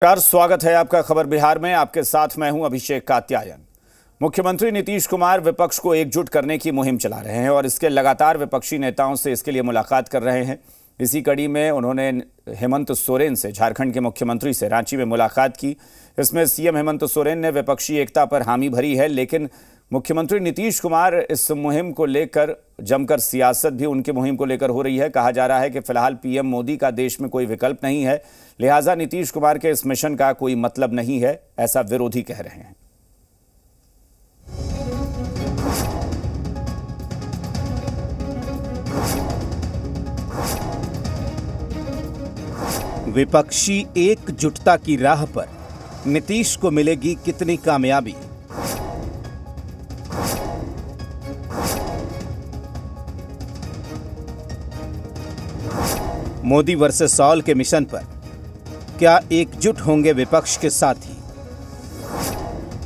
नमस्कार, स्वागत है आपका खबर बिहार में। आपके साथ मैं हूं अभिषेक कात्यायन। मुख्यमंत्री नीतीश कुमार विपक्ष को एकजुट करने की मुहिम चला रहे हैं और इसके लगातार विपक्षी नेताओं से इसके लिए मुलाकात कर रहे हैं। इसी कड़ी में उन्होंने हेमंत सोरेन से, झारखंड के मुख्यमंत्री से, रांची में मुलाकात की। इसमें सीएम हेमंत सोरेन ने विपक्षी एकता पर हामी भरी है, लेकिन मुख्यमंत्री नीतीश कुमार इस मुहिम को लेकर जमकर सियासत भी उनकी मुहिम को लेकर हो रही है। कहा जा रहा है कि फिलहाल पीएम मोदी का देश में कोई विकल्प नहीं है, लिहाजा नीतीश कुमार के इस मिशन का कोई मतलब नहीं है, ऐसा विरोधी कह रहे हैं। विपक्षी एकजुटता की राह पर नीतीश को मिलेगी कितनी कामयाबी? मोदी वर्सेस ऑल के मिशन पर क्या एकजुट होंगे विपक्ष के साथी?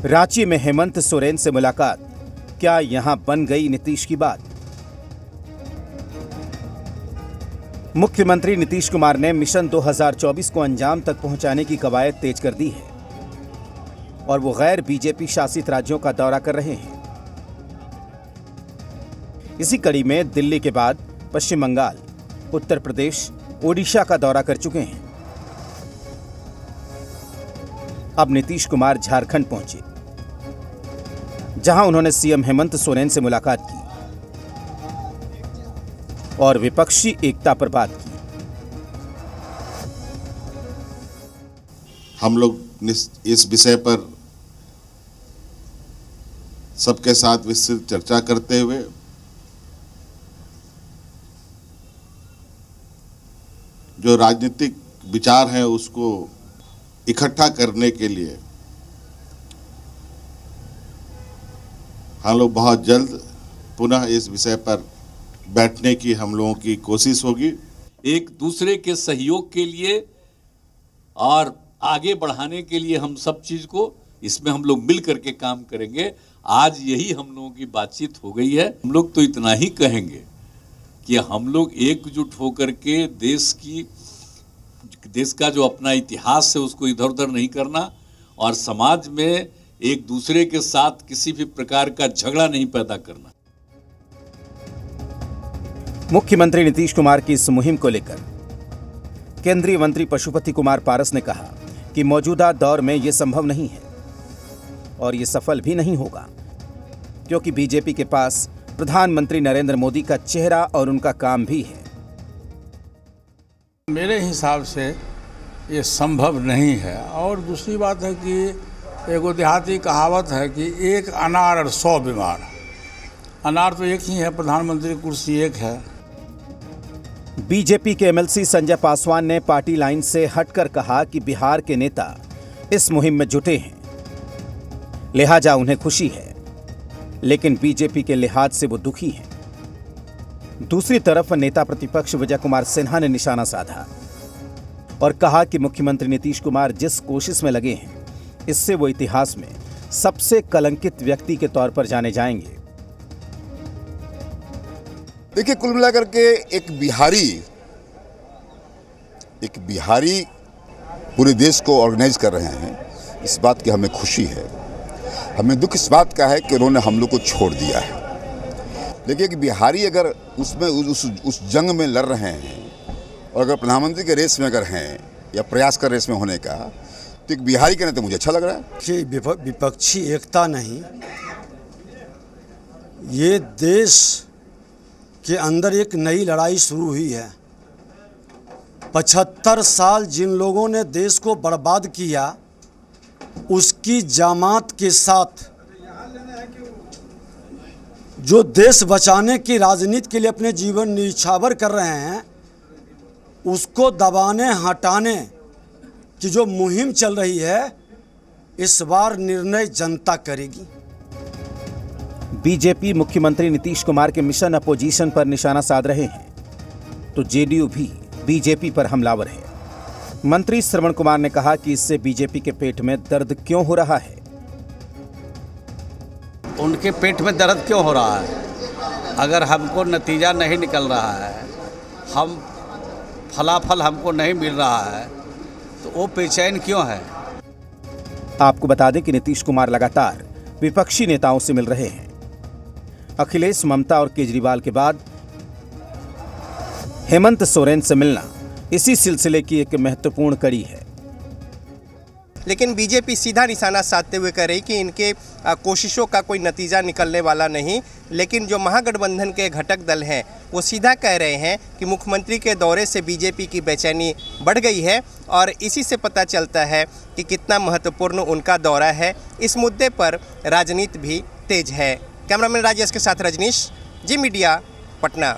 रांची में हेमंत सोरेन से मुलाकात, क्या यहां बन गई नीतीश की बात? मुख्यमंत्री नीतीश कुमार ने मिशन 2024 को अंजाम तक पहुंचाने की कवायद तेज कर दी है और वो गैर बीजेपी शासित राज्यों का दौरा कर रहे हैं। इसी कड़ी में दिल्ली के बाद पश्चिम बंगाल, उत्तर प्रदेश, ओडिशा का दौरा कर चुके हैं। अब नीतीश कुमार झारखंड पहुंचे, जहां उन्होंने सीएम हेमंत सोरेन से मुलाकात की और विपक्षी एकता पर बात की। हम लोग इस विषय पर सबके साथ विस्तृत चर्चा करते हुए जो राजनीतिक विचार है उसको इकट्ठा करने के लिए हम लोग बहुत जल्द पुनः इस विषय पर बैठने की हम लोगों की कोशिश होगी। एक दूसरे के सहयोग के लिए और आगे बढ़ाने के लिए हम सब चीज को इसमें हम लोग मिल करके काम करेंगे। आज यही हम लोगों की बातचीत हो गई है। हम लोग तो इतना ही कहेंगे कि हम लोग एकजुट होकर के देश का जो अपना इतिहास है उसको इधर उधर नहीं करना और समाज में एक दूसरे के साथ किसी भी प्रकार का झगड़ा नहीं पैदा करना। मुख्यमंत्री नीतीश कुमार की इस मुहिम को लेकर केंद्रीय मंत्री पशुपति कुमार पारस ने कहा कि मौजूदा दौर में यह संभव नहीं है और ये सफल भी नहीं होगा, क्योंकि बीजेपी के पास प्रधानमंत्री नरेंद्र मोदी का चेहरा और उनका काम भी है। मेरे हिसाब से ये संभव नहीं है। और दूसरी बात है कि एगो देहाती कहावत है कि एक अनार और 100 बीमार। अनार तो एक ही है, प्रधानमंत्री कुर्सी एक है। बीजेपी के एमएलसी संजय पासवान ने पार्टी लाइन से हटकर कहा कि बिहार के नेता इस मुहिम में जुटे हैं, लिहाजा उन्हें खुशी है, लेकिन बीजेपी के लिहाज से वो दुखी हैं। दूसरी तरफ नेता प्रतिपक्ष विजय कुमार सिन्हा ने निशाना साधा और कहा कि मुख्यमंत्री नीतीश कुमार जिस कोशिश में लगे हैं, इससे वो इतिहास में सबसे कलंकित व्यक्ति के तौर पर जाने जाएंगे। देखिए, कुल मिलाकर के एक बिहारी पूरे देश को ऑर्गेनाइज कर रहे हैं, इस बात की हमें खुशी है। हमें दुख इस बात का है कि उन्होंने हम लोग को छोड़ दिया है। देखिए कि बिहारी अगर उसमें उस जंग में लड़ रहे हैं और अगर प्रधानमंत्री के रेस में अगर हैं या प्रयास कर रेस में होने का, तो एक बिहारी के नाते मुझे अच्छा लग रहा है कि विपक्षी एकता नहीं, ये देश के अंदर एक नई लड़ाई शुरू हुई है। 75 साल जिन लोगों ने देश को बर्बाद किया, उसकी जमात के साथ जो देश बचाने की राजनीति के लिए अपने जीवन न्यौछावर कर रहे हैं, उसको दबाने हटाने की जो मुहिम चल रही है, इस बार निर्णय जनता करेगी। बीजेपी मुख्यमंत्री नीतीश कुमार के मिशन अपोजिशन पर निशाना साध रहे हैं, तो जेडीयू भी बीजेपी पर हमलावर है। मंत्री श्रवण कुमार ने कहा कि इससे बीजेपी के पेट में दर्द क्यों हो रहा है। उनके पेट में दर्द क्यों हो रहा है? अगर हमको नतीजा नहीं निकल रहा है, हम फलाफल हमको नहीं मिल रहा है, तो वो बेचैन क्यों है? आपको बता दें कि नीतीश कुमार लगातार विपक्षी नेताओं से मिल रहे हैं। अखिलेश, ममता और केजरीवाल के बाद हेमंत सोरेन से मिलना इसी सिलसिले की एक महत्वपूर्ण कड़ी है। लेकिन बीजेपी सीधा निशाना साधते हुए कह रही कि इनके कोशिशों का कोई नतीजा निकलने वाला नहीं। लेकिन जो महागठबंधन के घटक दल हैं वो सीधा कह रहे हैं कि मुख्यमंत्री के दौरे से बीजेपी की बेचैनी बढ़ गई है और इसी से पता चलता है कि कितना महत्वपूर्ण उनका दौरा है। इस मुद्दे पर राजनीति भी तेज है। कैमरामैन राजेश के साथ रजनीश, जी मीडिया, पटना।